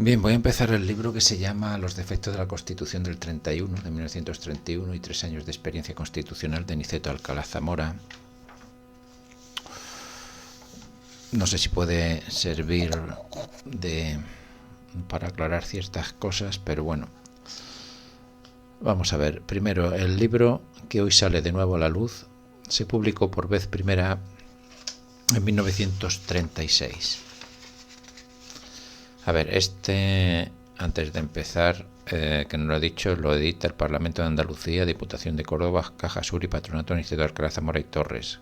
Bien, voy a empezar el libro que se llama Los defectos de la Constitución del 31, de 1931 y 3 años de experiencia constitucional, de Niceto Alcalá Zamora. No sé si puede servir para aclarar ciertas cosas, pero bueno. Vamos a ver. Primero, el libro que hoy sale de nuevo a la luz se publicó por vez primera en 1936. A ver, antes de empezar, que no lo he dicho, lo edita el Parlamento de Andalucía, Diputación de Córdoba, Caja Sur y Patronato del Instituto Alcalá Zamora y Torres.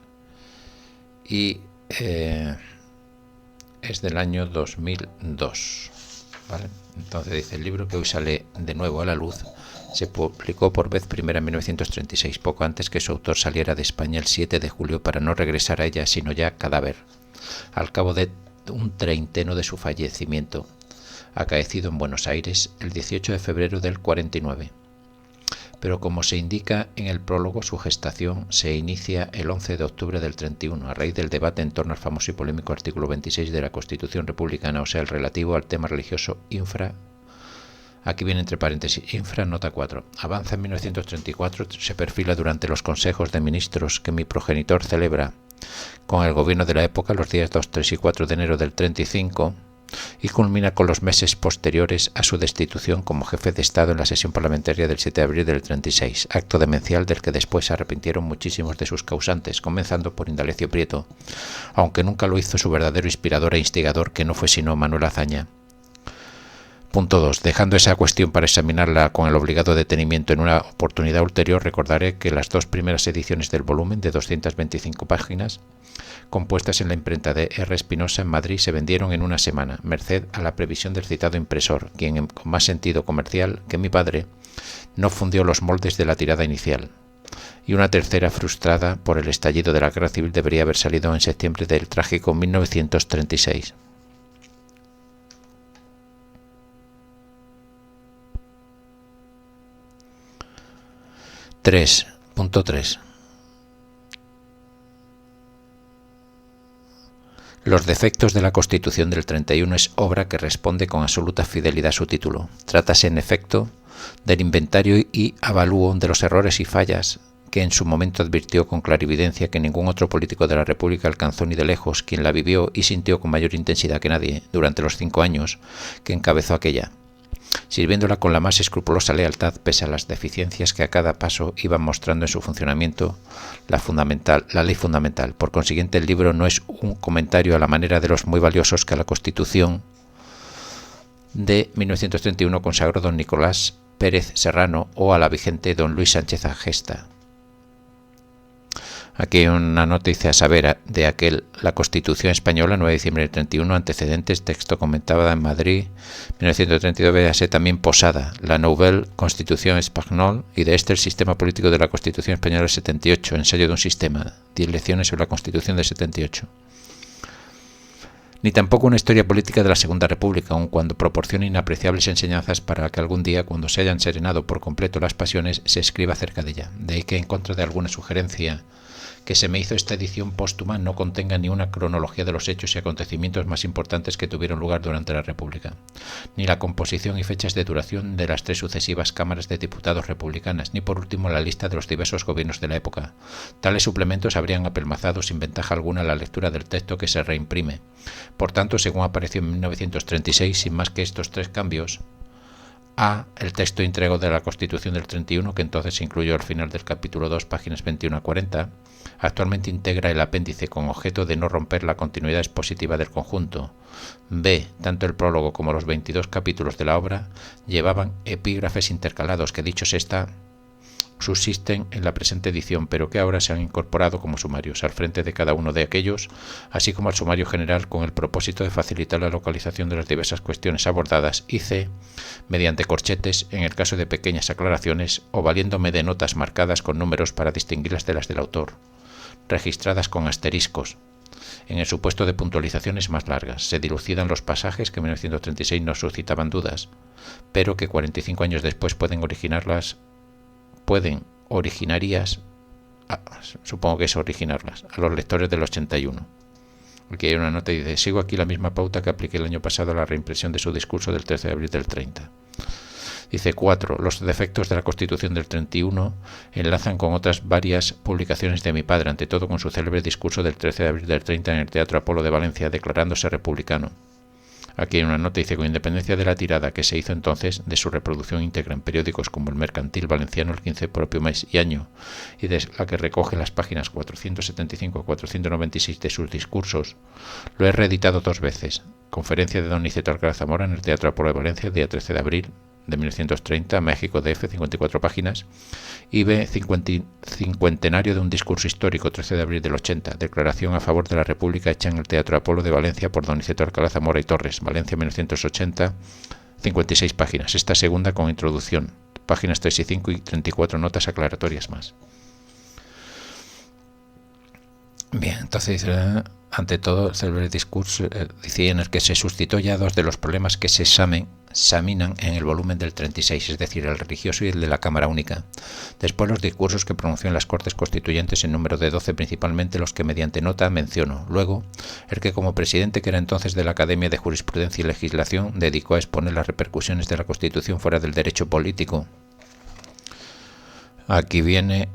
Y es del año 2002. ¿Vale? Entonces dice, el libro que hoy sale de nuevo a la luz se publicó por vez primera en 1936, poco antes que su autor saliera de España el 7 de julio para no regresar a ella, sino ya cadáver, al cabo de un treinteno de su fallecimiento, acaecido en Buenos Aires el 18 de febrero del 49. Pero como se indica en el prólogo, su gestación se inicia el 11 de octubre del 31, a raíz del debate en torno al famoso y polémico artículo 26 de la Constitución Republicana, o sea, el relativo al tema religioso infra. Aquí viene entre paréntesis, infra nota 4. Avanza en 1934, se perfila durante los consejos de ministros que mi progenitor celebra con el gobierno de la época los días 2, 3 y 4 de enero del 35 y culmina con los meses posteriores a su destitución como jefe de Estado en la sesión parlamentaria del 7 de abril del 36, acto demencial del que después se arrepintieron muchísimos de sus causantes, comenzando por Indalecio Prieto, aunque nunca lo hizo su verdadero inspirador e instigador, que no fue sino Manuel Azaña. Punto 2. Dejando esa cuestión para examinarla con el obligado detenimiento en una oportunidad ulterior, recordaré que las dos primeras ediciones del volumen, de 225 páginas, compuestas en la imprenta de R. Espinosa en Madrid, se vendieron en una semana, merced a la previsión del citado impresor, quien, con más sentido comercial que mi padre, no fundió los moldes de la tirada inicial. Y una tercera, frustrada por el estallido de la Guerra Civil, debería haber salido en septiembre del trágico 1936. Punto 3. Los defectos de la Constitución del 31 es obra que responde con absoluta fidelidad a su título. Trátase, en efecto, del inventario y avalúo de los errores y fallas que en su momento advirtió con clarividencia que ningún otro político de la República alcanzó ni de lejos, quien la vivió y sintió con mayor intensidad que nadie durante los 5 años que encabezó aquella, sirviéndola con la más escrupulosa lealtad pese a las deficiencias que a cada paso iban mostrando en su funcionamiento la ley fundamental. Por consiguiente, el libro no es un comentario a la manera de los muy valiosos que a la Constitución de 1931 consagró don Nicolás Pérez Serrano o a la vigente don Luis Sánchez Agesta. Aquí hay una noticia a saber de la Constitución Española, 9 de diciembre del 31, antecedentes, texto comentado en Madrid, 1932, véase también Posada, la Nouvelle Constitución Espagnole, y de el sistema político de la Constitución Española del 78, ensayo de un sistema, 10 lecciones sobre la Constitución del 78. Ni tampoco una historia política de la Segunda República, aun cuando proporciona inapreciables enseñanzas para que algún día, cuando se hayan serenado por completo las pasiones, se escriba acerca de ella. De ahí que, en contra de alguna sugerencia que se me hizo, esta edición póstuma no contenga ni una cronología de los hechos y acontecimientos más importantes que tuvieron lugar durante la República, ni la composición y fechas de duración de las 3 sucesivas cámaras de diputados republicanas, ni por último la lista de los diversos gobiernos de la época. Tales suplementos habrían apelmazado sin ventaja alguna la lectura del texto que se reimprime. Por tanto, según apareció en 1936, sin más que estos 3 cambios: A. El texto íntegro de la Constitución del 31, que entonces se incluyó al final del capítulo 2, páginas 21 a 40, actualmente integra el apéndice con objeto de no romper la continuidad expositiva del conjunto. B. Tanto el prólogo como los 22 capítulos de la obra llevaban epígrafes intercalados que, dichos subsisten en la presente edición, pero que ahora se han incorporado como sumarios al frente de cada uno de aquellos, así como al sumario general, con el propósito de facilitar la localización de las diversas cuestiones abordadas, y C. mediante corchetes en el caso de pequeñas aclaraciones, o valiéndome de notas marcadas con números para distinguirlas de las del autor, registradas con asteriscos. En el supuesto de puntualizaciones más largas, se dilucidan los pasajes que en 1936 no suscitaban dudas, pero que 45 años después supongo que es originarlas, a los lectores del 81. Aquí hay una nota y dice: sigo aquí la misma pauta que apliqué el año pasado a la reimpresión de su discurso del 13 de abril del 30. Dice 4. Los defectos de la Constitución del 31 enlazan con otras varias publicaciones de mi padre, ante todo con su célebre discurso del 13 de abril del 30 en el Teatro Apolo de Valencia, declarándose republicano. Aquí hay una nota y dice: con independencia de la tirada que se hizo entonces de su reproducción íntegra en periódicos como el Mercantil Valenciano el 15 propio mes y año, y de la que recoge las páginas 475 y 496 de sus discursos, lo he reeditado 2 veces. Conferencia de don Niceto Alcalá Zamora en el Teatro Apolo de Valencia el día 13 de abril de 1930, México DF, 54 páginas, y B, cincuentenario de un discurso histórico, 13 de abril del 80, declaración a favor de la República hecha en el Teatro Apolo de Valencia por don Niceto Alcalá Zamora y Torres, Valencia 1980, 56 páginas, esta segunda con introducción, páginas 3 y 5 y 34 notas aclaratorias más. Bien, entonces ante todo, el célebre discurso decía en el que se suscitó ya 2 de los problemas que se examinan en el volumen del 36, es decir, el religioso y el de la Cámara Única. Después los discursos que pronunció en las Cortes Constituyentes en número de 12, principalmente los que mediante nota menciono. Luego, el que como presidente, que era entonces de la Academia de Jurisprudencia y Legislación, dedicó a exponer las repercusiones de la Constitución fuera del derecho político. Aquí viene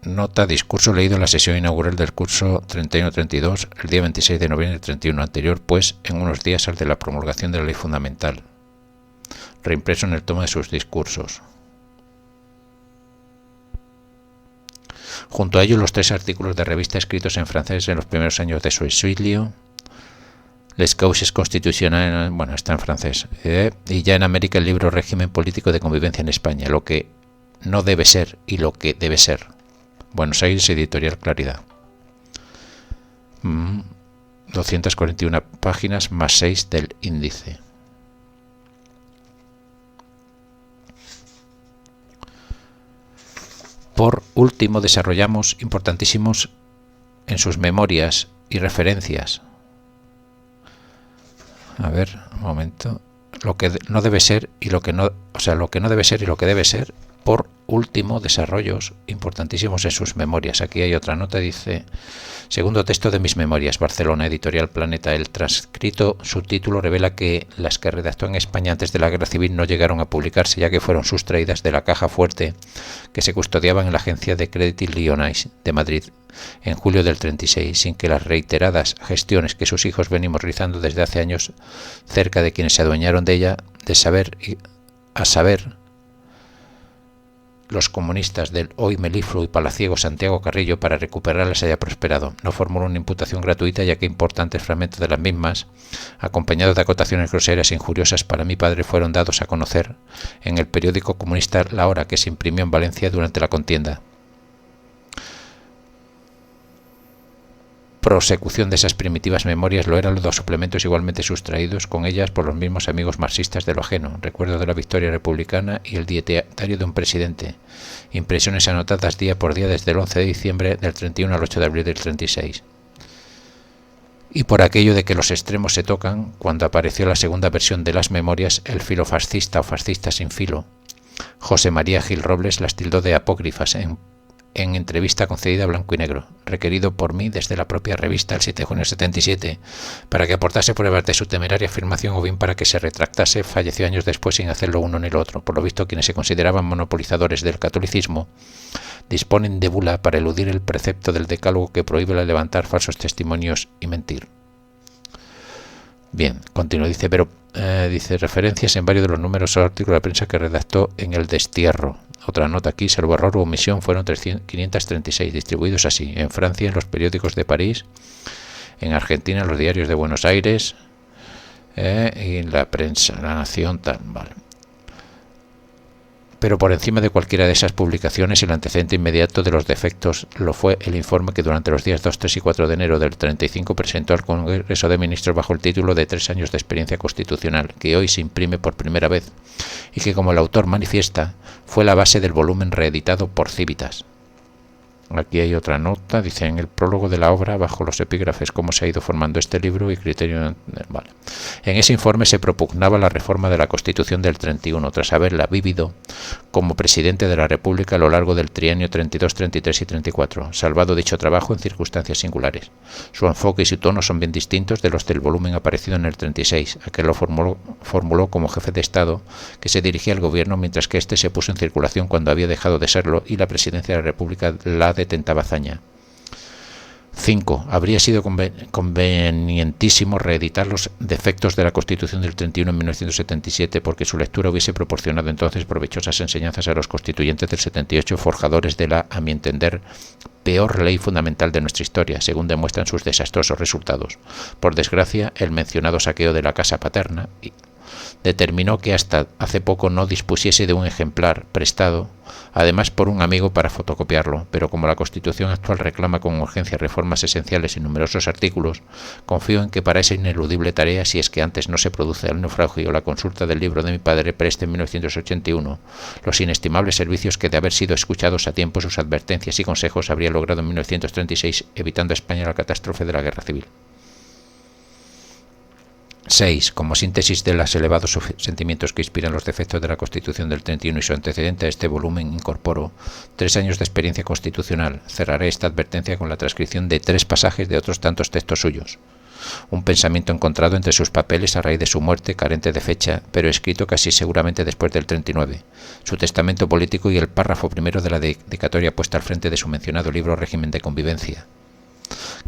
nota: discurso leído en la sesión inaugural del curso 31-32 el día 26 de noviembre del 31 anterior, pues en unos días al de la promulgación de la ley fundamental, reimpreso en el tomo de sus discursos. Junto a ello, los 3 artículos de revista escritos en francés en los primeros años de su exilio, Les causes constitucionales, bueno, está en francés, y ya en América el libro Régimen político de convivencia en España, lo que no debe ser y lo que debe ser. Buenos Aires, Editorial Claridad. 241 páginas más 6 del índice. Por último, desarrollamos importantísimos en sus memorias y referencias. A ver, un momento. Lo que no debe ser y lo que no, lo que no debe ser y lo que debe ser. Por último, desarrollos importantísimos en sus memorias. Aquí hay otra nota, dice: segundo texto de mis memorias, Barcelona, Editorial Planeta. El transcrito subtítulo revela que las que redactó en España antes de la Guerra Civil no llegaron a publicarse, ya que fueron sustraídas de la caja fuerte que se custodiaba en la agencia de Crédit Lyonnais de Madrid en julio del 36, sin que las reiteradas gestiones que sus hijos venimos realizando desde hace años cerca de quienes se adueñaron de ella, a saber, los comunistas del hoy melifluo y palaciego Santiago Carrillo, para recuperarlas haya prosperado. No formuló una imputación gratuita, ya que importantes fragmentos de las mismas, acompañados de acotaciones groseras e injuriosas para mi padre, fueron dados a conocer en el periódico comunista La Hora, que se imprimió en Valencia durante la contienda. Prosecución de esas primitivas memorias lo eran los 2 suplementos igualmente sustraídos con ellas por los mismos amigos marxistas de lo ajeno, recuerdo de la victoria republicana y el dietario de un presidente, impresiones anotadas día por día desde el 11 de diciembre del 31 al 8 de abril del 36. Y por aquello de que los extremos se tocan, cuando apareció la segunda versión de las memorias, el filofascista o fascista sin filo, José María Gil Robles, las tildó de apócrifas en entrevista concedida a Blanco y Negro, requerido por mí desde la propia revista el 7 de junio de 77, para que aportase pruebas de su temeraria afirmación o bien para que se retractase. Falleció años después sin hacerlo uno ni lo otro. Por lo visto, quienes se consideraban monopolizadores del catolicismo disponen de bula para eludir el precepto del decálogo que prohíbe levantar falsos testimonios y mentir. Bien, continúa, dice, pero dice referencias en varios de los números o artículos de la prensa que redactó en El Destierro. Otra nota aquí: salvo error u omisión, fueron 536, distribuidos así: en Francia, en los periódicos de París; en Argentina, en los diarios de Buenos Aires, y en la prensa, La Nación, tal, vale. Pero por encima de cualquiera de esas publicaciones, el antecedente inmediato de los defectos lo fue el informe que durante los días 2, 3 y 4 de enero del 35 presentó al Congreso de Ministros bajo el título de 3 años de experiencia constitucional, que hoy se imprime por primera vez y que, como el autor manifiesta, fue la base del volumen reeditado por Civitas. Aquí hay otra nota, dice en el prólogo de la obra, bajo los epígrafes, cómo se ha ido formando este libro y criterio... Vale. En ese informe se propugnaba la reforma de la Constitución del 31, tras haberla vivido como presidente de la República a lo largo del trienio 32, 33 y 34, salvado dicho trabajo en circunstancias singulares. Su enfoque y su tono son bien distintos de los del volumen aparecido en el 36, a que lo formuló como jefe de Estado que se dirigía al gobierno, mientras que este se puso en circulación cuando había dejado de serlo y la presidencia de la República la detentaba hazaña. 5. Habría sido convenientísimo reeditar los defectos de la Constitución del 31 en 1977, porque su lectura hubiese proporcionado entonces provechosas enseñanzas a los constituyentes del 78, forjadores de la, a mi entender, peor ley fundamental de nuestra historia, según demuestran sus desastrosos resultados. Por desgracia, el mencionado saqueo de la casa paterna determinó que hasta hace poco no dispusiese de un ejemplar prestado, además por un amigo para fotocopiarlo, pero como la Constitución actual reclama con urgencia reformas esenciales en numerosos artículos, confío en que para esa ineludible tarea, si es que antes no se produce el naufragio, la consulta del libro de mi padre preste en 1981 los inestimables servicios que, de haber sido escuchados a tiempo sus advertencias y consejos, habría logrado en 1936, evitando a España la catástrofe de la Guerra Civil. 6. Como síntesis de los elevados sentimientos que inspiran los defectos de la Constitución del 31 y su antecedente a este volumen, incorporo 3 años de experiencia constitucional. Cerraré esta advertencia con la transcripción de 3 pasajes de otros tantos textos suyos. Un pensamiento encontrado entre sus papeles a raíz de su muerte, carente de fecha, pero escrito casi seguramente después del 39. Su testamento político y el párrafo primero de la dedicatoria puesta al frente de su mencionado libro Régimen de Convivencia,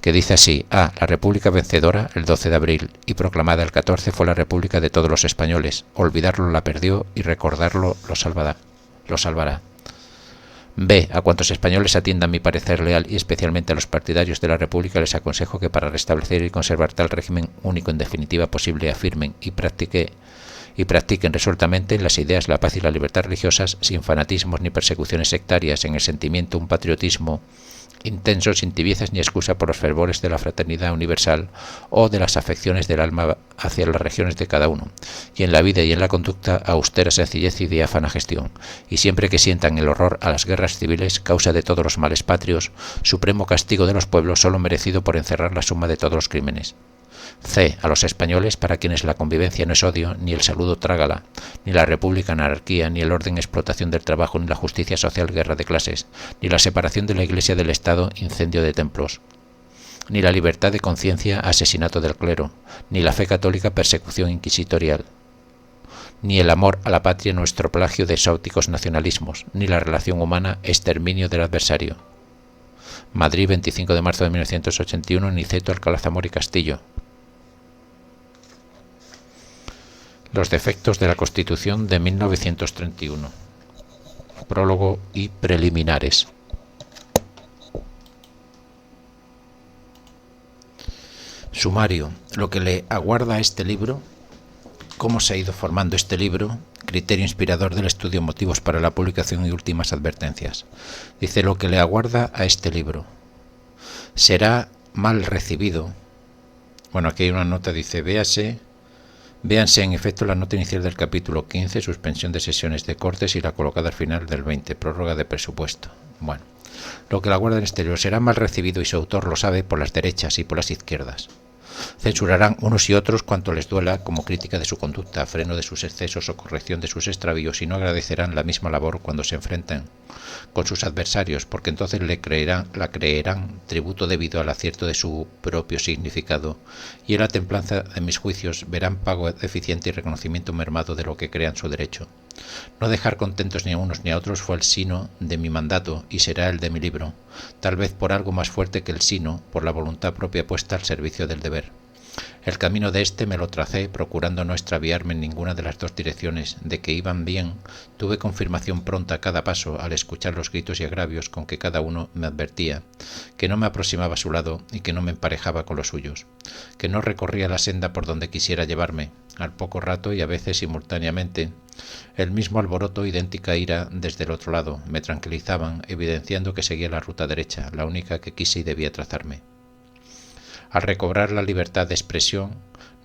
que dice así: la República vencedora el 12 de abril y proclamada el 14 fue la República de todos los españoles. Olvidarlo la perdió y recordarlo lo salvará. B. A cuantos españoles atiendan mi parecer leal y especialmente a los partidarios de la República les aconsejo que para restablecer y conservar tal régimen único en definitiva posible afirmen y practiquen resueltamente las ideas, la paz y la libertad religiosas, sin fanatismos ni persecuciones sectarias, en el sentimiento un patriotismo intenso, sin tibiezas ni excusa por los fervores de la fraternidad universal o de las afecciones del alma hacia las regiones de cada uno, y en la vida y en la conducta austera sencillez y diáfana gestión, y siempre que sientan el horror a las guerras civiles, causa de todos los males patrios, supremo castigo de los pueblos, solo merecido por encerrar la suma de todos los crímenes. C. A los españoles, para quienes la convivencia no es odio, ni el saludo trágala, ni la república anarquía, ni el orden explotación del trabajo, ni la justicia social guerra de clases, ni la separación de la Iglesia del Estado incendio de templos, ni la libertad de conciencia asesinato del clero, ni la fe católica persecución inquisitorial, ni el amor a la patria nuestro plagio de exóticos nacionalismos, ni la relación humana exterminio del adversario. Madrid, 25 de marzo de 1981, Niceto, Alcalá Zamora y Castillo. Los defectos de la Constitución de 1931. Prólogo y preliminares. Sumario. Lo que le aguarda a este libro, cómo se ha ido formando este libro, criterio inspirador del estudio, motivos para la publicación y últimas advertencias. Dice: lo que le aguarda a este libro. Será mal recibido. Bueno, aquí hay una nota, dice: Véanse en efecto la nota inicial del capítulo 15, suspensión de sesiones de Cortes, y la colocada al final del 20, prórroga de presupuesto. Bueno, lo que la guarda en exterior será mal recibido, y su autor lo sabe, por las derechas y por las izquierdas. Censurarán unos y otros cuanto les duela, como crítica de su conducta, freno de sus excesos o corrección de sus extravíos, y no agradecerán la misma labor cuando se enfrenten con sus adversarios, porque entonces la creerán tributo debido al acierto de su propio significado, y en la templanza de mis juicios verán pago deficiente y reconocimiento mermado de lo que crean su derecho. No dejar contentos ni a unos ni a otros fue el sino de mi mandato y será el de mi libro, tal vez por algo más fuerte que el sino, por la voluntad propia puesta al servicio del deber. El camino de este me lo tracé, procurando no extraviarme en ninguna de las dos direcciones. De que iban bien, tuve confirmación pronta a cada paso al escuchar los gritos y agravios con que cada uno me advertía, que no me aproximaba a su lado y que no me emparejaba con los suyos, que no recorría la senda por donde quisiera llevarme. Al poco rato y a veces simultáneamente, el mismo alboroto, idéntica ira desde el otro lado, me tranquilizaban, evidenciando que seguía la ruta derecha, la única que quise y debía trazarme. Al recobrar la libertad de expresión,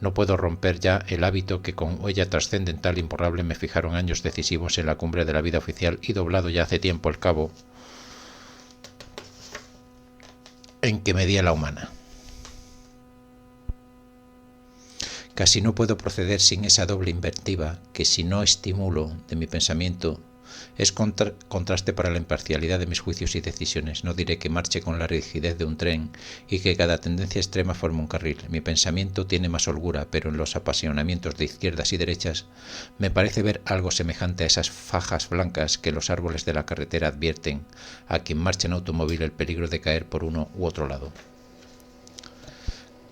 no puedo romper ya el hábito que con huella trascendental e imborrable me fijaron años decisivos en la cumbre de la vida oficial y doblado ya hace tiempo el cabo, en que medía la humana. Casi no puedo proceder sin esa doble inventiva que, si no estimulo de mi pensamiento, es contraste para la imparcialidad de mis juicios y decisiones. No diré que marche con la rigidez de un tren y que cada tendencia extrema forme un carril. Mi pensamiento tiene más holgura, pero en los apasionamientos de izquierdas y derechas me parece ver algo semejante a esas fajas blancas que los árboles de la carretera advierten a quien marcha en automóvil el peligro de caer por uno u otro lado.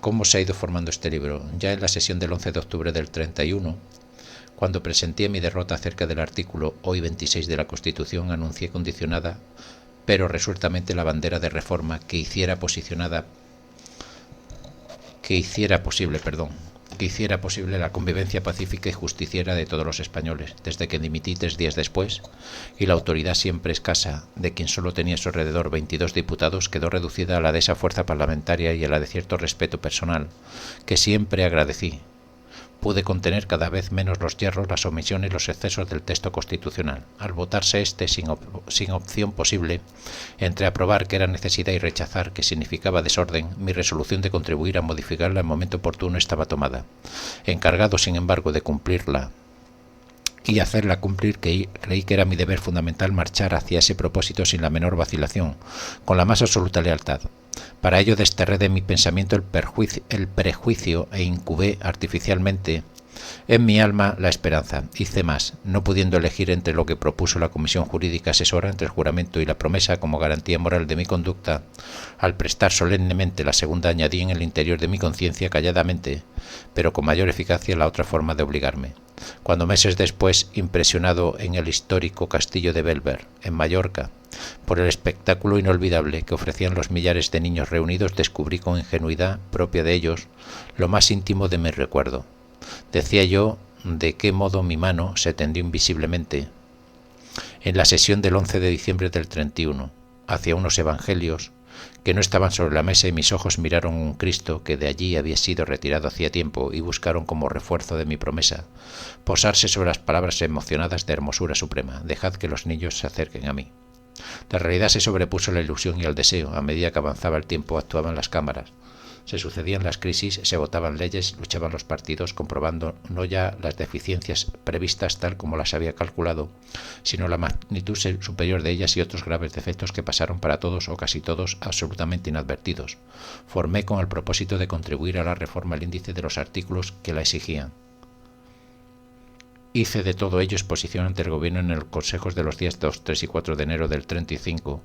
¿Cómo se ha ido formando este libro? Ya en la sesión del 11 de octubre del 31, cuando presenté mi derrota acerca del artículo hoy 26 de la Constitución, anuncié condicionada, pero resueltamente, la bandera de reforma que hiciera posible la convivencia pacífica y justiciera de todos los españoles. Desde que dimití 3 días después, y la autoridad siempre escasa de quien solo tenía a su alrededor 22 diputados, quedó reducida a la de esa fuerza parlamentaria y a la de cierto respeto personal, que siempre agradecí, pude contener cada vez menos los yerros, las omisiones y los excesos del texto constitucional. Al votarse sin opción posible entre aprobar, que era necesidad, y rechazar, que significaba desorden, mi resolución de contribuir a modificarla en momento oportuno estaba tomada. Encargado, sin embargo, de cumplirla y hacerla cumplir, creí que era mi deber fundamental marchar hacia ese propósito sin la menor vacilación, con la más absoluta lealtad. Para ello desterré de mi pensamiento el prejuicio e incubé artificialmente en mi alma la esperanza. Hice más, no pudiendo elegir entre lo que propuso la Comisión Jurídica Asesora, entre el juramento y la promesa como garantía moral de mi conducta. Al prestar solemnemente la segunda, añadí en el interior de mi conciencia, calladamente, pero con mayor eficacia, la otra forma de obligarme. Cuando meses después, impresionado en el histórico castillo de Belver, en Mallorca, por el espectáculo inolvidable que ofrecían los millares de niños reunidos, descubrí con ingenuidad propia de ellos lo más íntimo de mi recuerdo. Decía yo de qué modo mi mano se tendió invisiblemente en la sesión del 11 de diciembre del 31 hacia unos evangelios que no estaban sobre la mesa, y mis ojos miraron un Cristo que de allí había sido retirado hacía tiempo, y buscaron como refuerzo de mi promesa posarse sobre las palabras emocionadas de hermosura suprema: dejad que los niños se acerquen a mí. La realidad se sobrepuso a la ilusión y al deseo. A medida que avanzaba el tiempo, actuaban las cámaras, se sucedían las crisis, se votaban leyes, luchaban los partidos, comprobando no ya las deficiencias previstas tal como las había calculado, sino la magnitud superior de ellas y otros graves defectos que pasaron para todos o casi todos absolutamente inadvertidos. Formé con el propósito de contribuir a la reforma el índice de los artículos que la exigían. Hice de todo ello exposición ante el gobierno en el Consejo de los días 2, 3 y 4 de enero del 35,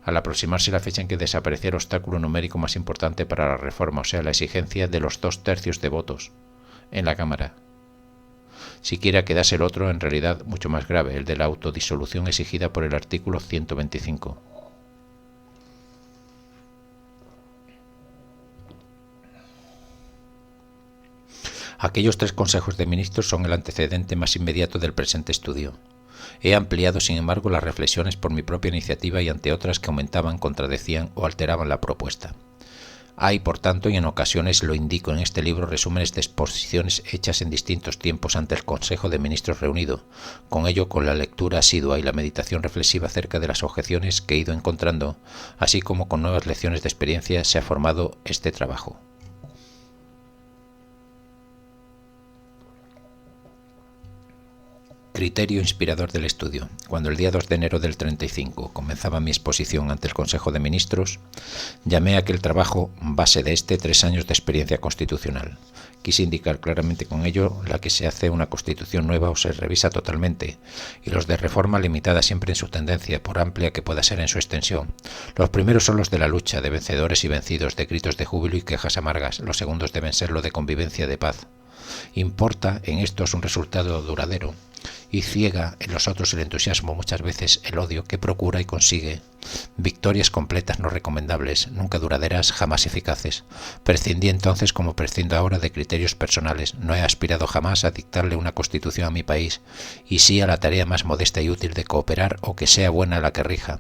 al aproximarse la fecha en que desaparecía el obstáculo numérico más importante para la reforma, o sea, la exigencia de los 2/3 de votos en la Cámara. Siquiera quedase el otro, en realidad mucho más grave, el de la autodisolución exigida por el artículo 125. Aquellos 3 consejos de ministros son el antecedente más inmediato del presente estudio. He ampliado, sin embargo, las reflexiones por mi propia iniciativa y ante otras que aumentaban, contradecían o alteraban la propuesta. Hay, por tanto, y en ocasiones lo indico en este libro, resúmenes de exposiciones hechas en distintos tiempos ante el Consejo de Ministros reunido. Con ello, con la lectura asidua y la meditación reflexiva acerca de las objeciones que he ido encontrando, así como con nuevas lecciones de experiencia, se ha formado este trabajo. Criterio inspirador del estudio. Cuando el día 2 de enero del 35 comenzaba mi exposición ante el Consejo de Ministros, llamé a aquel trabajo base de 3 años de experiencia constitucional. Quise indicar claramente con ello la que se hace una Constitución nueva o se revisa totalmente, y los de reforma limitada siempre en su tendencia, por amplia que pueda ser en su extensión. Los primeros son los de la lucha, de vencedores y vencidos, de gritos de júbilo y quejas amargas. Los segundos deben ser lo de convivencia, de paz. Importa en estos un resultado duradero, y ciega en los otros el entusiasmo, muchas veces el odio, que procura y consigue victorias completas no recomendables, nunca duraderas, jamás eficaces. Prescindí entonces, como prescindo ahora, de criterios personales. No he aspirado jamás a dictarle una constitución a mi país, y sí a la tarea más modesta y útil de cooperar o que sea buena la que rija.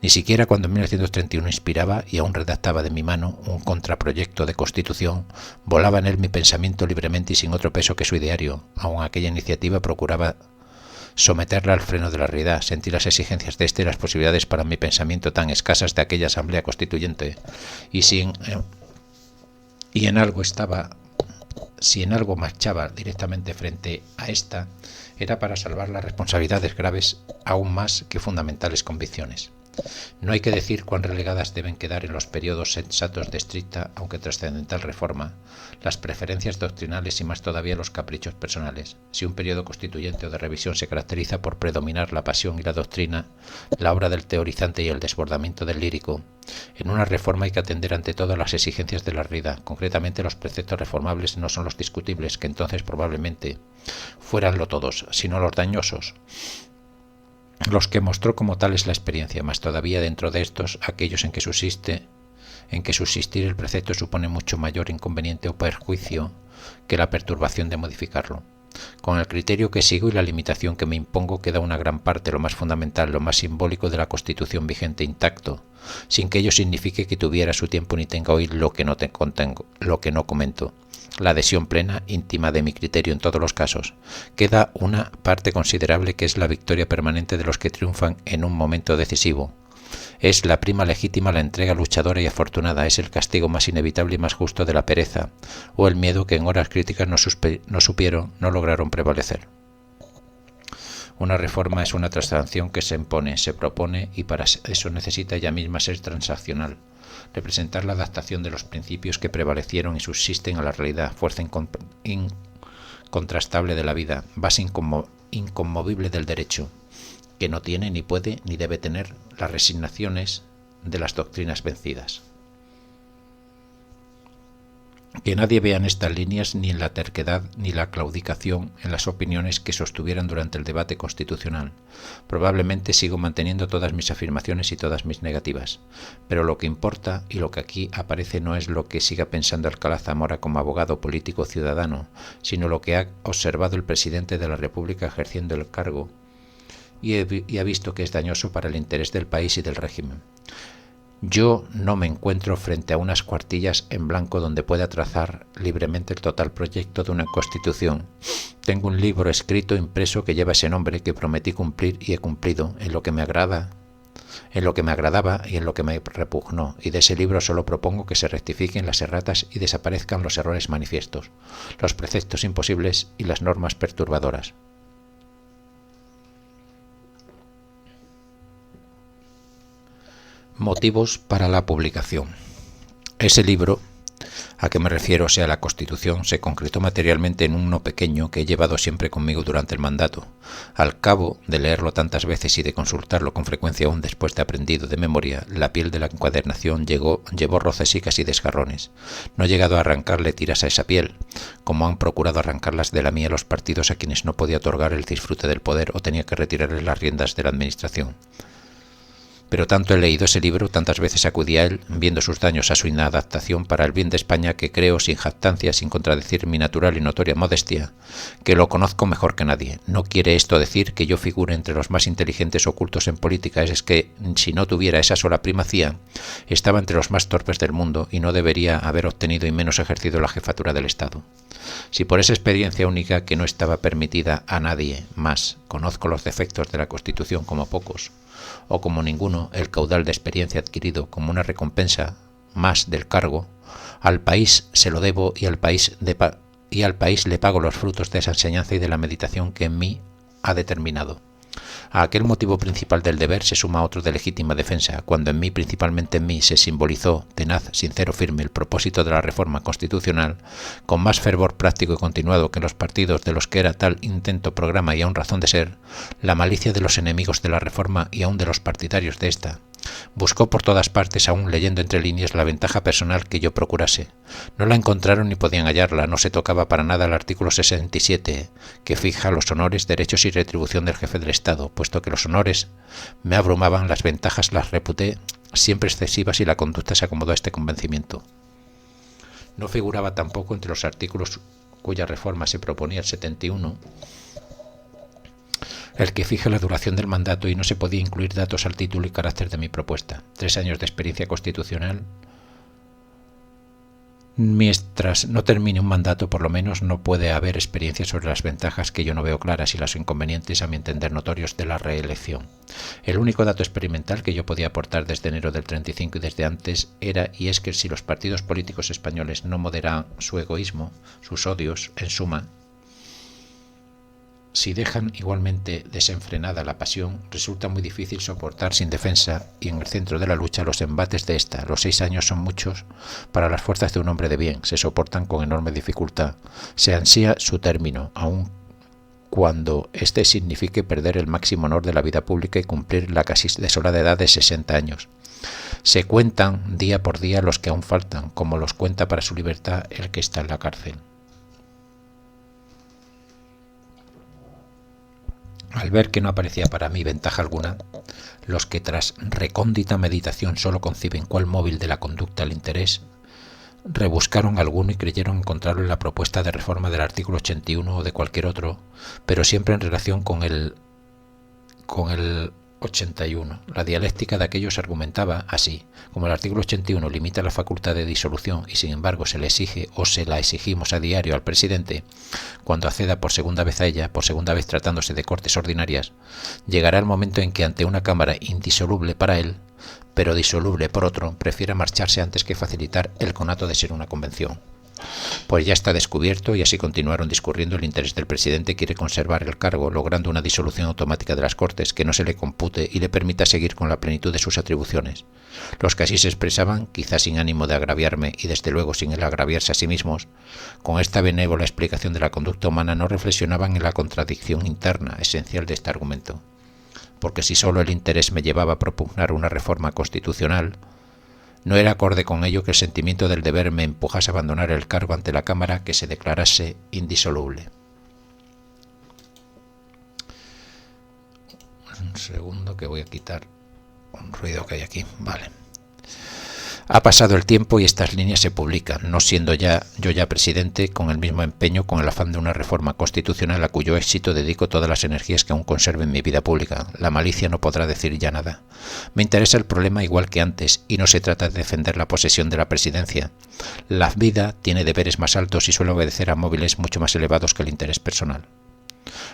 Ni siquiera cuando en 1931 inspiraba y aún redactaba de mi mano un contraproyecto de constitución, volaba en él mi pensamiento libremente y sin otro peso que su ideario. Aún aquella iniciativa procuraba someterla al freno de la realidad, sentir las exigencias de éste y las posibilidades para mi pensamiento tan escasas de aquella asamblea constituyente, y si en algo marchaba directamente frente a esta, era para salvar las responsabilidades graves aún más que fundamentales convicciones. No hay que decir cuán relegadas deben quedar en los periodos sensatos de estricta, aunque trascendental reforma, las preferencias doctrinales y más todavía los caprichos personales. Si un periodo constituyente o de revisión se caracteriza por predominar la pasión y la doctrina, la obra del teorizante y el desbordamiento del lírico, en una reforma hay que atender ante todo las exigencias de la realidad. Concretamente, los preceptos reformables no son los discutibles, que entonces probablemente fueranlo todos, sino los dañosos, los que mostró como tales la experiencia, más todavía dentro de estos aquellos en que subsistir el precepto supone mucho mayor inconveniente o perjuicio que la perturbación de modificarlo. Con el criterio que sigo y la limitación que me impongo queda una gran parte, lo más fundamental, lo más simbólico de la Constitución vigente intacto, sin que ello signifique que tuviera su tiempo ni tenga hoy lo que no comento. La adhesión plena, íntima de mi criterio en todos los casos. Queda una parte considerable que es la victoria permanente de los que triunfan en un momento decisivo. Es la prima legítima, la entrega luchadora y afortunada, es el castigo más inevitable y más justo de la pereza, o el miedo que en horas críticas no lograron prevalecer. Una reforma es una transacción que se impone, se propone, y para eso necesita ella misma ser transaccional, representar la adaptación de los principios que prevalecieron y subsisten a la realidad, fuerza incontrastable de la vida, base inconmovible del derecho, que no tiene, ni puede, ni debe tener las resignaciones de las doctrinas vencidas. Que nadie vea en estas líneas ni en la terquedad ni la claudicación en las opiniones que sostuvieran durante el debate constitucional. Probablemente sigo manteniendo todas mis afirmaciones y todas mis negativas, pero lo que importa y lo que aquí aparece no es lo que siga pensando Alcalá Zamora como abogado político ciudadano, sino lo que ha observado el presidente de la República ejerciendo el cargo y ha visto que es dañoso para el interés del país y del régimen. Yo no me encuentro frente a unas cuartillas en blanco donde pueda trazar libremente el total proyecto de una constitución. Tengo un libro escrito, impreso, que lleva ese nombre, que prometí cumplir y he cumplido, en lo que me agradaba y en lo que me repugnó, y de ese libro solo propongo que se rectifiquen las erratas y desaparezcan los errores manifiestos, los preceptos imposibles y las normas perturbadoras. Motivos para la publicación. Ese libro, a que me refiero, sea la Constitución, se concretó materialmente en uno pequeño que he llevado siempre conmigo durante el mandato. Al cabo de leerlo tantas veces y de consultarlo con frecuencia aún después de aprendido de memoria, la piel de la encuadernación llevó roces y casi desgarrones. No he llegado a arrancarle tiras a esa piel, como han procurado arrancarlas de la mía los partidos a quienes no podía otorgar el disfrute del poder o tenía que retirarles las riendas de la administración. Pero tanto he leído ese libro, tantas veces acudí a él, viendo sus daños a su inadaptación para el bien de España, que creo, sin jactancia, sin contradecir mi natural y notoria modestia, que lo conozco mejor que nadie. No quiere esto decir que yo figure entre los más inteligentes ocultos en política, es que, si no tuviera esa sola primacía, estaba entre los más torpes del mundo y no debería haber obtenido y menos ejercido la jefatura del Estado. Si por esa experiencia única, que no estaba permitida a nadie más, conozco los defectos de la Constitución como pocos, o como ninguno, el caudal de experiencia adquirido como una recompensa más del cargo, al país se lo debo y al país le pago los frutos de esa enseñanza y de la meditación que en mí ha determinado. A aquel motivo principal del deber se suma otro de legítima defensa, cuando en mí, principalmente en mí, se simbolizó, tenaz, sincero, firme, el propósito de la reforma constitucional, con más fervor práctico y continuado que en los partidos de los que era tal intento, programa y aún razón de ser, la malicia de los enemigos de la reforma y aún de los partidarios de esta. Buscó por todas partes, aún leyendo entre líneas, la ventaja personal que yo procurase. No la encontraron ni podían hallarla, no se tocaba para nada el artículo 67, que fija los honores, derechos y retribución del jefe del Estado. Puesto que los honores me abrumaban, las ventajas las reputé siempre excesivas y la conducta se acomodó a este convencimiento. No figuraba tampoco entre los artículos cuya reforma se proponía el 71, el que fija la duración del mandato, y no se podía incluir datos al título y carácter de mi propuesta. 3 años de experiencia constitucional Mientras no termine un mandato, por lo menos, no puede haber experiencia sobre las ventajas que yo no veo claras y los inconvenientes, a mi entender, notorios de la reelección. El único dato experimental que yo podía aportar desde enero del 35 y desde antes era y es que si los partidos políticos españoles no moderan su egoísmo, sus odios, en suma, si dejan igualmente desenfrenada la pasión, resulta muy difícil soportar sin defensa y en el centro de la lucha los embates de esta. Los 6 años son muchos para las fuerzas de un hombre de bien, se soportan con enorme dificultad. Se ansía su término, aun cuando éste signifique perder el máximo honor de la vida pública y cumplir la casi desolada edad de 60 años. Se cuentan día por día los que aún faltan, como los cuenta para su libertad el que está en la cárcel. Al ver que no aparecía para mí ventaja alguna, los que tras recóndita meditación solo conciben cuál móvil de la conducta el interés, rebuscaron alguno y creyeron encontrarlo en la propuesta de reforma del artículo 81 o de cualquier otro, pero siempre en relación con el 81. La dialéctica de aquellos argumentaba así: como el artículo 81 limita la facultad de disolución y sin embargo se le exige o se la exigimos a diario al presidente cuando acceda por segunda vez a ella, por segunda vez tratándose de Cortes ordinarias, llegará el momento en que ante una Cámara indisoluble para él, pero disoluble por otro, prefiera marcharse antes que facilitar el conato de ser una convención. Pues ya está descubierto, y así continuaron discurriendo, el interés del presidente quiere conservar el cargo, logrando una disolución automática de las Cortes que no se le compute y le permita seguir con la plenitud de sus atribuciones. Los que así se expresaban, quizás sin ánimo de agraviarme y desde luego sin el agraviarse a sí mismos, con esta benévola explicación de la conducta humana no reflexionaban en la contradicción interna esencial de este argumento. Porque si solo el interés me llevaba a propugnar una reforma constitucional, no era acorde con ello que el sentimiento del deber me empujase a abandonar el cargo ante la Cámara que se declarase indisoluble. Un segundo que voy a quitar un ruido que hay aquí. Vale. Ha pasado el tiempo y estas líneas se publican, no siendo yo ya presidente, con el mismo empeño, con el afán de una reforma constitucional a cuyo éxito dedico todas las energías que aún conservo en mi vida pública. La malicia no podrá decir ya nada. Me interesa el problema igual que antes, y no se trata de defender la posesión de la presidencia. La vida tiene deberes más altos y suele obedecer a móviles mucho más elevados que el interés personal.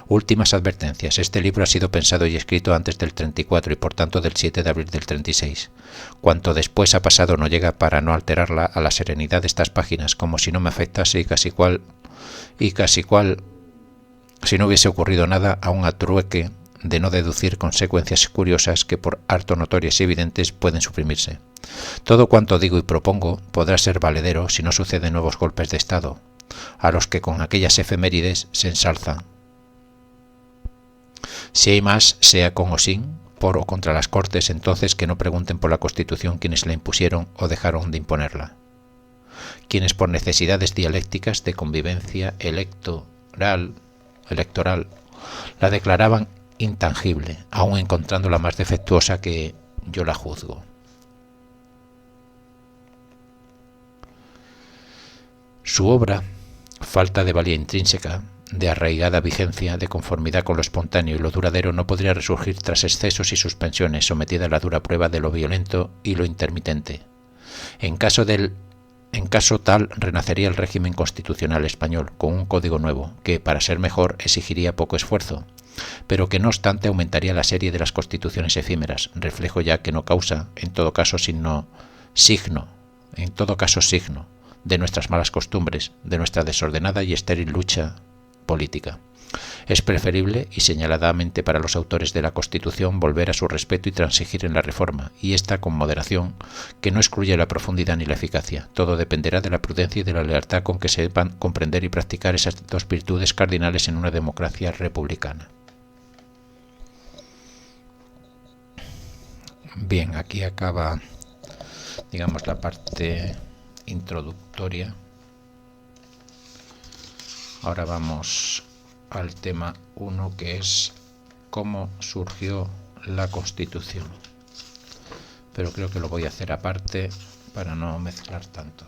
Últimas advertencias. Este libro ha sido pensado y escrito antes del 34 y por tanto del 7 de abril del 36. Cuanto después ha pasado no llega para no alterarla a la serenidad de estas páginas, como si no me afectase y casi cual, si no hubiese ocurrido nada, aun a trueque de no deducir consecuencias curiosas que por harto notorias y evidentes pueden suprimirse. Todo cuanto digo y propongo podrá ser valedero si no suceden nuevos golpes de Estado, a los que con aquellas efemérides se ensalzan. Si hay más, sea con o sin, por o contra las Cortes, entonces que no pregunten por la Constitución quienes la impusieron o dejaron de imponerla. Quienes por necesidades dialécticas de convivencia electoral la declaraban intangible, aun encontrándola más defectuosa que yo la juzgo. Su obra, falta de valía intrínseca, de arraigada vigencia, de conformidad con lo espontáneo y lo duradero, no podría resurgir tras excesos y suspensiones, sometida a la dura prueba de lo violento y lo intermitente. En caso tal, renacería el régimen constitucional español, con un código nuevo, que, para ser mejor, exigiría poco esfuerzo, pero que no obstante aumentaría la serie de las constituciones efímeras, reflejo ya que no causa, en todo caso signo, de nuestras malas costumbres, de nuestra desordenada y estéril lucha política. Es preferible, y señaladamente para los autores de la Constitución, volver a su respeto y transigir en la reforma, y esta con moderación, que no excluye la profundidad ni la eficacia. Todo dependerá de la prudencia y de la lealtad con que sepan comprender y practicar esas dos virtudes cardinales en una democracia republicana. Bien, aquí acaba, digamos, la parte introductoria. Ahora vamos al tema 1, que es cómo surgió la Constitución. Pero creo que lo voy a hacer aparte para no mezclar tanto.